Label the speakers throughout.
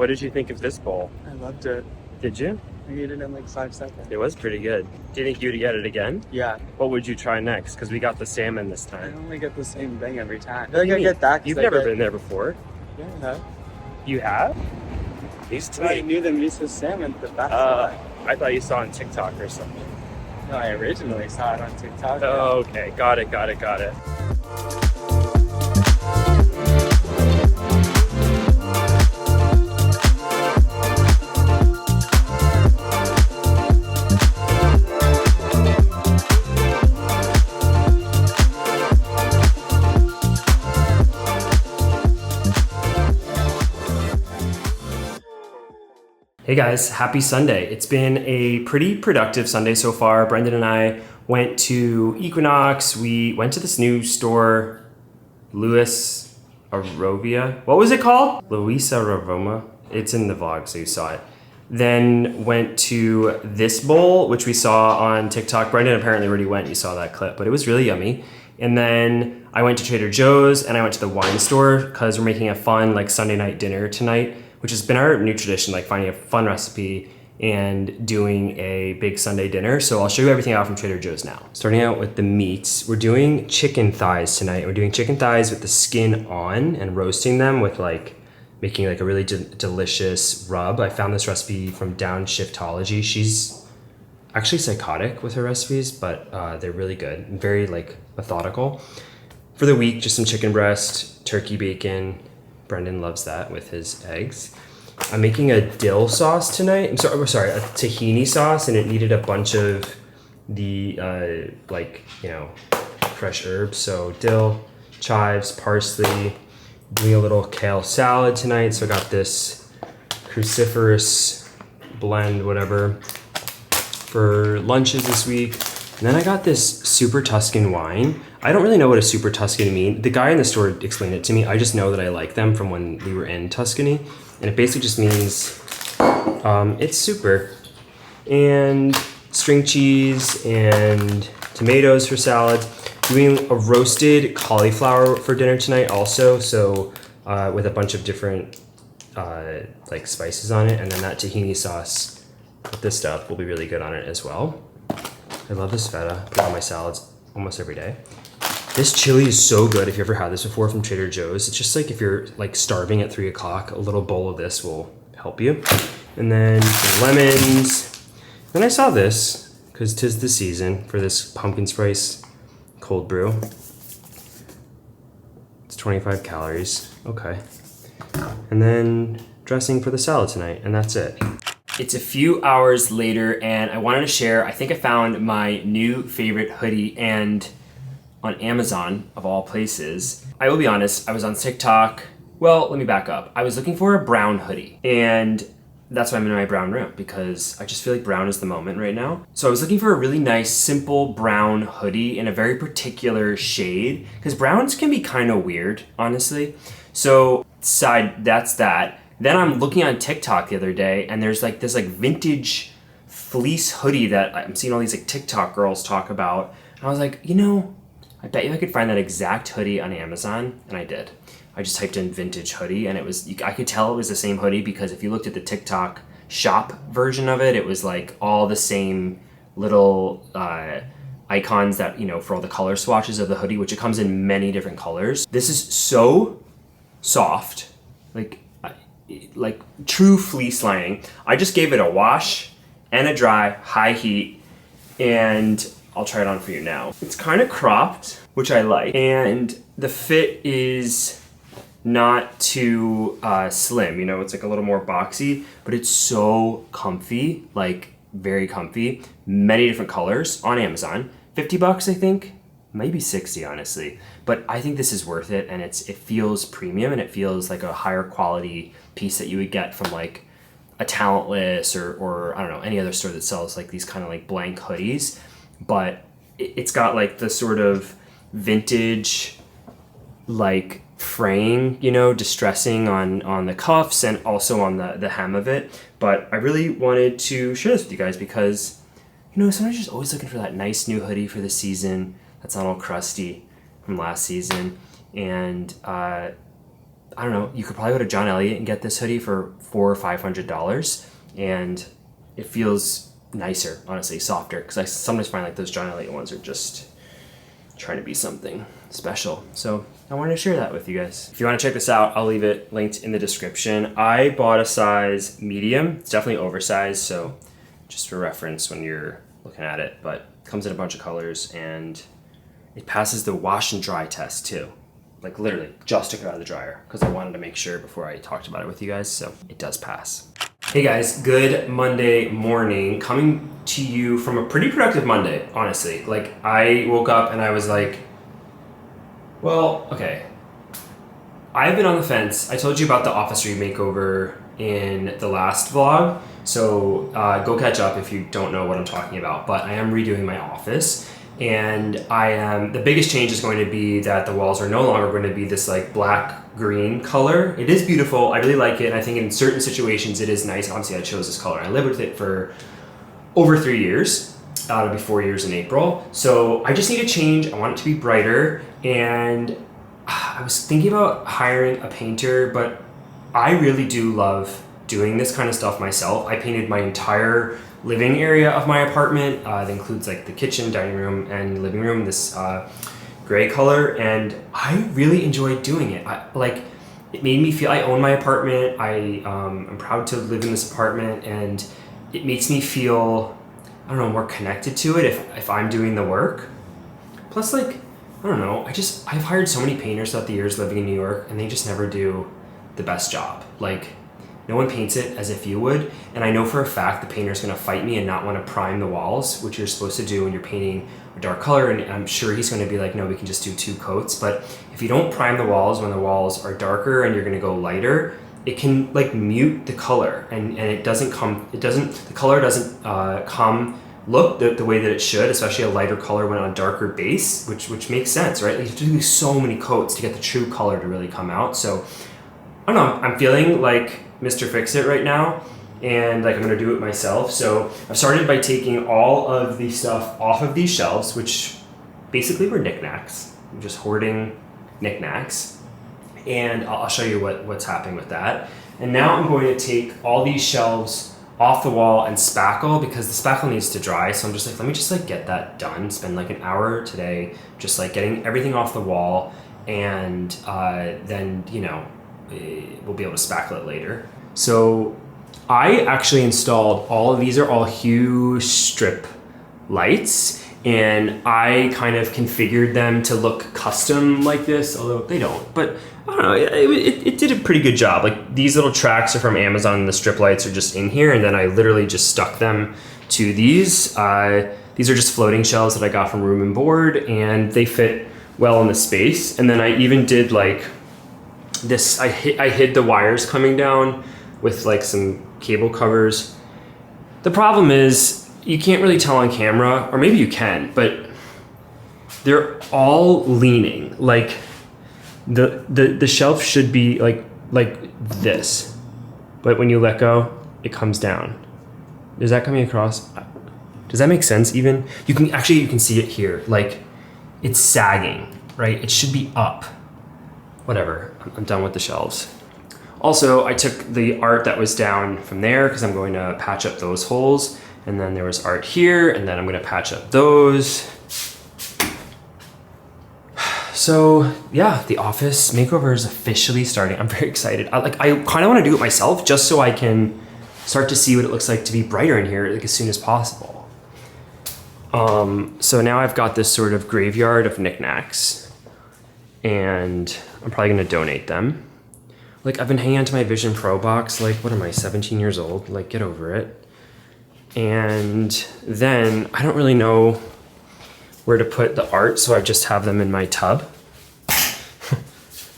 Speaker 1: did you think of this bowl?
Speaker 2: I loved it.
Speaker 1: Did you?
Speaker 2: I ate it in like 5 seconds.
Speaker 1: It was pretty good. Do you think you would get it again?
Speaker 2: Yeah.
Speaker 1: What would you try next? Because we got the salmon this
Speaker 2: I
Speaker 1: time.
Speaker 2: only get the same thing every time. I
Speaker 1: What do you
Speaker 2: I
Speaker 1: mean?
Speaker 2: get that.
Speaker 1: You've never been there before.
Speaker 2: Yeah.
Speaker 1: You have? These
Speaker 2: I
Speaker 1: two.
Speaker 2: knew the miso salmon, but that's
Speaker 1: I thought you saw on TikTok or something.
Speaker 2: no, I originally saw it on TikTok.
Speaker 1: Oh, okay. Got it. Hey guys, happy Sunday. It's been a pretty productive Sunday so far. Brendan and I went to Equinox. We went to this new store, Luis Arovia. What was it called? Luisa Ravoma. It's in the vlog, so you saw it. Then went to ThisBowl, which we saw on TikTok. Brendan apparently already went, you saw that clip, but it was really yummy. And then I went to Trader Joe's and I went to the wine store because we're making a fun like Sunday night dinner tonight, which has been our new tradition, like finding a fun recipe and doing a big Sunday dinner. So I'll show you everything out from Trader Joe's now. Starting out with the meats, we're doing chicken thighs tonight. We're doing chicken thighs with the skin on and roasting them with like, making like a really delicious rub. I found this recipe from Downshiftology. She's actually psychotic with her recipes, but they're really good and very like methodical. For the week, just some chicken breast, turkey bacon. Brendan loves that with his eggs. I'm making a dill sauce tonight. I'm sorry, a tahini sauce, and it needed a bunch of the fresh herbs. So dill, chives, parsley. Doing a little kale salad tonight. So I got this cruciferous blend, whatever, for lunches this week. And then I got this Super Tuscan wine. I don't really know what a Super Tuscan means. The guy in the store explained it to me. I just know that I like them from when we were in Tuscany. And it basically just means it's super. And string cheese and tomatoes for salad. Doing a roasted cauliflower for dinner tonight also. So with a bunch of different like spices on it. And then that tahini sauce with this stuff will be really good on it as well. I love this feta. Put it on my salads almost every day. This chili is so good if you ever had this before from Trader Joe's. It's just like if you're like starving at 3 o'clock, a little bowl of this will help you. And then some lemons. Then I saw this, because 'tis the season for this pumpkin spice cold brew. It's 25 calories, okay. And then dressing for the salad tonight, and that's it. It's a few hours later and I wanted to share, I think I found my new favorite hoodie, and on Amazon of all places. I will be honest, I was on TikTok. Well, let me back up. I was looking for a brown hoodie, and that's why I'm in my brown room, because I just feel like brown is the moment right now. So I was looking for a really nice, simple brown hoodie in a very particular shade, because browns can be kind of weird, honestly. So that's that. Then I'm looking on TikTok the other day, and there's like this like vintage fleece hoodie that I'm seeing all these like TikTok girls talk about. And I was like, you know, I bet you I could find that exact hoodie on Amazon, and I did. I just typed in vintage hoodie, and it was, I could tell it was the same hoodie because if you looked at the TikTok shop version of it, it was like all the same little icons that, you know, for all the color swatches of the hoodie, which it comes in many different colors. This is so soft, like true fleece lining. I just gave it a wash and a dry, high heat, and I'll try it on for you now. It's kind of cropped, which I like, and the fit is not too slim, you know, it's like a little more boxy, but it's so comfy, like very comfy. Many different colors on Amazon. 50 bucks, I think, maybe 60 honestly, but I think this is worth it, and it feels premium, and it feels like a higher quality piece that you would get from like a Talentless or I don't know, any other store that sells like these kind of like blank hoodies. But it's got like the sort of vintage like fraying, you know, distressing on the cuffs and also on the hem of it. But I really wanted to share this with you guys because, you know, sometimes you're just always looking for that nice new hoodie for the season that's not all crusty from last season. And I I don't know, you could probably go to John Elliott and get this hoodie for $400 or $500, and it feels nicer, honestly, softer, because I sometimes find like those John Elliott ones are just trying to be something special. So I wanted to share that with you guys. If you want to check this out, I'll leave it linked in the description. I bought a size medium. It's definitely oversized, so just for reference when you're looking at it, but it comes in a bunch of colors and it passes the wash and dry test too. Like literally just took it out of the dryer because I wanted to make sure before I talked about it with you guys, so it does pass. Hey guys, good Monday morning. Coming to you from a pretty productive Monday, honestly. Like I woke up and I was like, well, okay. I've been on the fence. I told you about the Office Makeover in the last vlog, so go catch up if you don't know what I'm talking about, but I am redoing my office. And the biggest change is going to be that the walls are no longer going to be this like black green color. It is beautiful, I really like it, and I think in certain situations it is nice. Obviously I chose this color. I lived with it for over 3 years. It'll be 4 years in April. So I just need a change. I want it to be brighter, and I was thinking about hiring a painter, but I really do love doing this kind of stuff myself. I painted my entire living area of my apartment. That includes like the kitchen, dining room, and living room, this gray color, and I really enjoyed doing it. It made me feel I own my apartment. I'm proud to live in this apartment, and it makes me feel, I don't know, more connected to it if I'm doing the work. Plus, like, I don't know, I've hired so many painters throughout the years living in New York, and they just never do the best job. Like, no one paints it as if you would, and I know for a fact the painter's gonna fight me and not wanna prime the walls, which you're supposed to do when you're painting a dark color, and I'm sure he's gonna be like, no, we can just do 2 coats. But if you don't prime the walls when the walls are darker and you're gonna go lighter, it can like mute the color, and the color doesn't come look the way that it should, especially a lighter color when on a darker base, which makes sense, right? Like, you have to do so many coats to get the true color to really come out. So I don't know, I'm feeling like Mr. Fix-It right now, and like I'm gonna do it myself. So I've started by taking all of the stuff off of these shelves, which basically were knickknacks. I'm just hoarding knickknacks, and I'll show you what's happening with that. And now I'm going to take all these shelves off the wall and spackle, because the spackle needs to dry. So I'm just like, let me just like get that done. Spend like an hour today just like getting everything off the wall, and then, you know, we'll be able to spackle it later. So I actually installed these are all Hue strip lights, and I kind of configured them to look custom like this, although they don't, but I don't know, it did a pretty good job. Like, these little tracks are from Amazon, and the strip lights are just in here, and then I literally just stuck them to these. These are just floating shelves that I got from Room and Board, and they fit well in the space. And then I even did like this, I hid the wires coming down with like some cable covers. The problem is you can't really tell on camera, or maybe you can, but they're all leaning. Like the shelf should be like this, but when you let go, it comes down. Is that coming across? Does that make sense? Even you can see it here. Like, it's sagging, right? It should be up. Whatever, I'm done with the shelves. Also, I took the art that was down from there because I'm going to patch up those holes. And then there was art here, and then I'm gonna patch up those. So yeah, the Office Makeover is officially starting. I'm very excited. I kind of want to do it myself just so I can start to see what it looks like to be brighter in here like as soon as possible. So now I've got this sort of graveyard of knickknacks, and I'm probably gonna donate them. Like, I've been hanging on to my Vision Pro box. Like, what am I, 17 years old? Like, get over it. And then I don't really know where to put the art, so I just have them in my tub.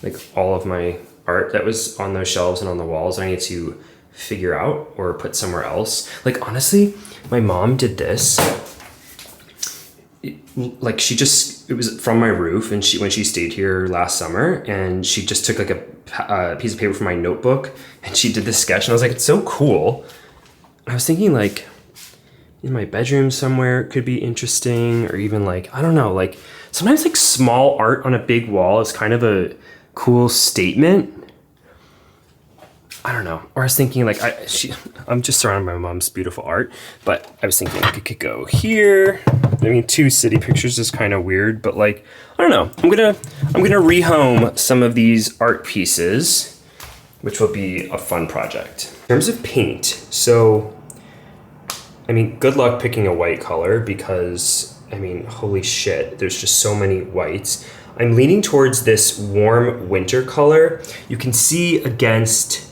Speaker 1: Like, all of my art that was on those shelves and on the walls, I need to figure out or put somewhere else. Like, honestly, my mom did this. It was from my roof, and when she stayed here last summer, and she just took like a piece of paper from my notebook, and she did this sketch, and I was like, it's so cool. I was thinking, like, in my bedroom somewhere it could be interesting, or even like, I don't know, like sometimes like small art on a big wall is kind of a cool statement. I don't know. Or I was thinking like, I'm just surrounded by my mom's beautiful art, but I was thinking like it could go here. I mean, 2 city pictures is kind of weird, but like, I don't know. I'm gonna rehome some of these art pieces, which will be a fun project. In terms of paint, so, I mean, good luck picking a white color because, I mean, holy shit, there's just so many whites. I'm leaning towards this warm winter color. You can see against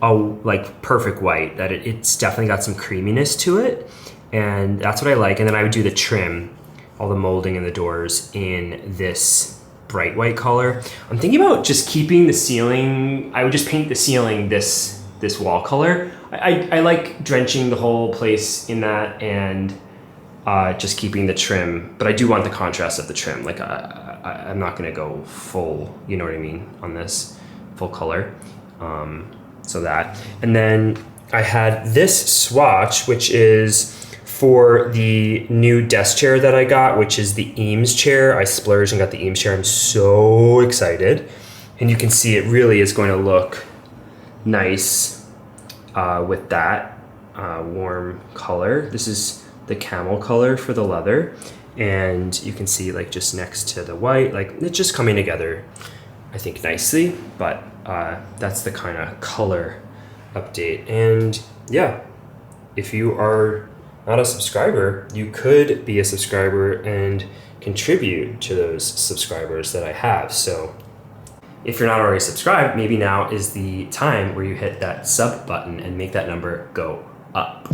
Speaker 1: a like perfect white that it's definitely got some creaminess to it, and that's what I like. And then I would do the trim, all the molding in the doors in this bright white color. I'm thinking about just keeping the ceiling. I would just paint the ceiling this wall color. I like drenching the whole place in that and just keeping the trim, but I do want the contrast of the trim. Like I'm not gonna go full, you know what I mean, on this full color. So that, and then I had this swatch, which is for the new desk chair that I got, which is the Eames chair. I splurged and got the Eames chair. I'm so excited. And you can see it really is going to look nice with that warm color. This is the camel color for the leather. And you can see like just next to the white, like it's just coming together, I think, nicely. But that's the kind of color update. And yeah, if you are not a subscriber, you could be a subscriber and contribute to those subscribers that I have. So if you're not already subscribed, maybe now is the time where you hit that sub button and make that number go up.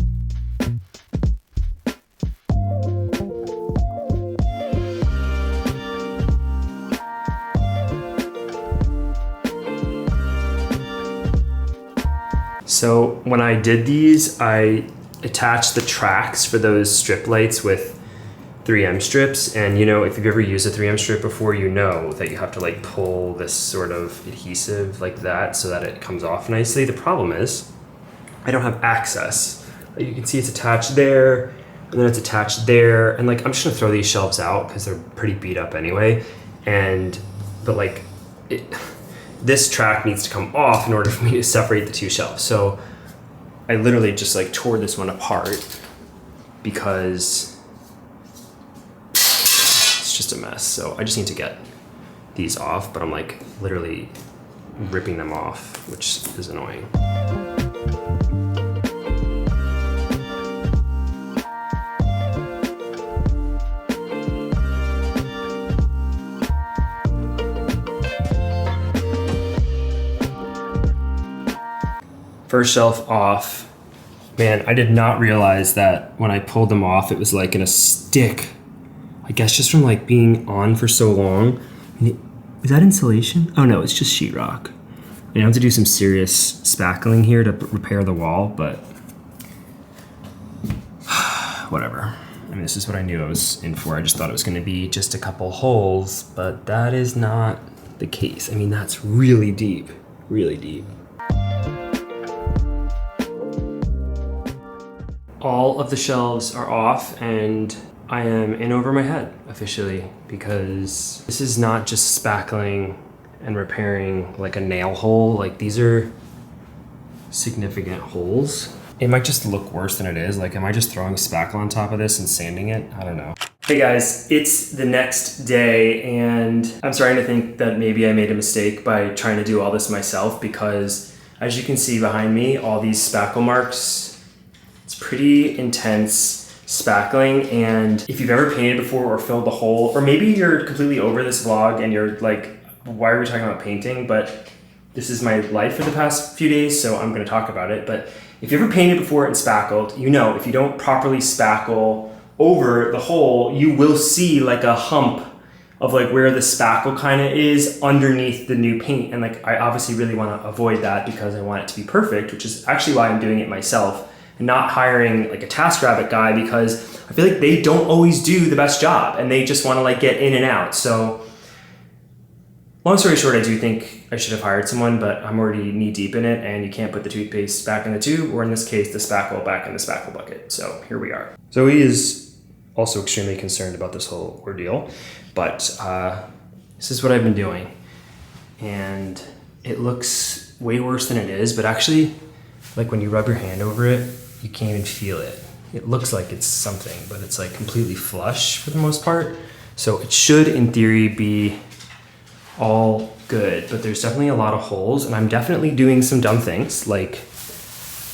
Speaker 1: So when I did these, I attached the tracks for those strip lights with 3M strips. And you know, if you've ever used a 3M strip before, you know that you have to like pull this sort of adhesive like that so that it comes off nicely. The problem is I don't have access. You can see it's attached there, and then it's attached there. And like, I'm just gonna throw these shelves out because they're pretty beat up anyway. But like, this track needs to come off in order for me to separate the 2 shelves. So I literally just like tore this one apart because it's just a mess. So I just need to get these off, but I'm like literally ripping them off, which is annoying. First shelf off. Man, I did not realize that when I pulled them off, it was like in a stick. I guess just from like being on for so long. Is that insulation? Oh no, it's just sheetrock. I have to do some serious spackling here to repair the wall, but whatever. I mean, this is what I knew I was in for. I just thought it was gonna be just a couple holes, but that is not the case. I mean, that's really deep, really deep. All of the shelves are off and I am in over my head officially, because this is not just spackling and repairing like a nail hole. Like, these are significant holes. It might just look worse than it is. Like, am I just throwing spackle on top of this and sanding it? I don't know. Hey guys, it's the next day and I'm starting to think that maybe I made a mistake by trying to do all this myself, because as you can see behind me, all these spackle marks, it's pretty intense spackling. And if you've ever painted before or filled the hole, or maybe you're completely over this vlog and you're like, why are we talking about painting? But this is my life for the past few days, so I'm gonna talk about it. But if you ever painted before and spackled, you know, if you don't properly spackle over the hole, you will see like a hump of like where the spackle kind of is underneath the new paint. And like, I obviously really want to avoid that because I want it to be perfect, which is actually why I'm doing it myself and not hiring like a TaskRabbit guy, because I feel like they don't always do the best job and they just want to like get in and out. So long story short, I do think I should have hired someone, but I'm already knee deep in it and you can't put the toothpaste back in the tube, or in this case, the spackle back in the spackle bucket. So here we are. Zoe is also extremely concerned about this whole ordeal, but this is what I've been doing. And it looks way worse than it is, but actually, like when you rub your hand over it, you can't even feel it. It looks like it's something, but it's like completely flush for the most part. So it should, in theory, be all good, but there's definitely a lot of holes, and I'm definitely doing some dumb things, like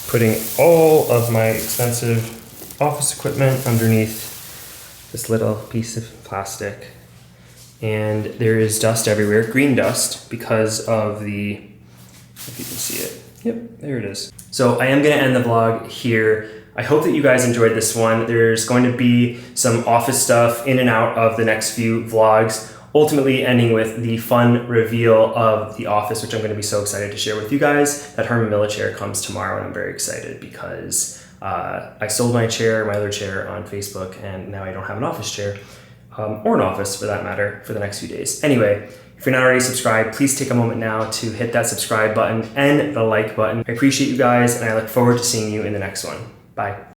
Speaker 1: putting all of my expensive office equipment underneath this little piece of plastic. And there is dust everywhere, green dust, because of the, if you can see it. Yep, there it is. So I am gonna end the vlog here. I hope that you guys enjoyed this one. There's going to be some office stuff in and out of the next few vlogs, ultimately ending with the fun reveal of the office, which I'm gonna be so excited to share with you guys. That Herman Miller chair comes tomorrow, and I'm very excited because I sold my other chair on Facebook, and now I don't have an office chair, or an office for that matter, for the next few days. Anyway, if you're not already subscribed, please take a moment now to hit that subscribe button and the like button. I appreciate you guys, and I look forward to seeing you in the next one. Bye.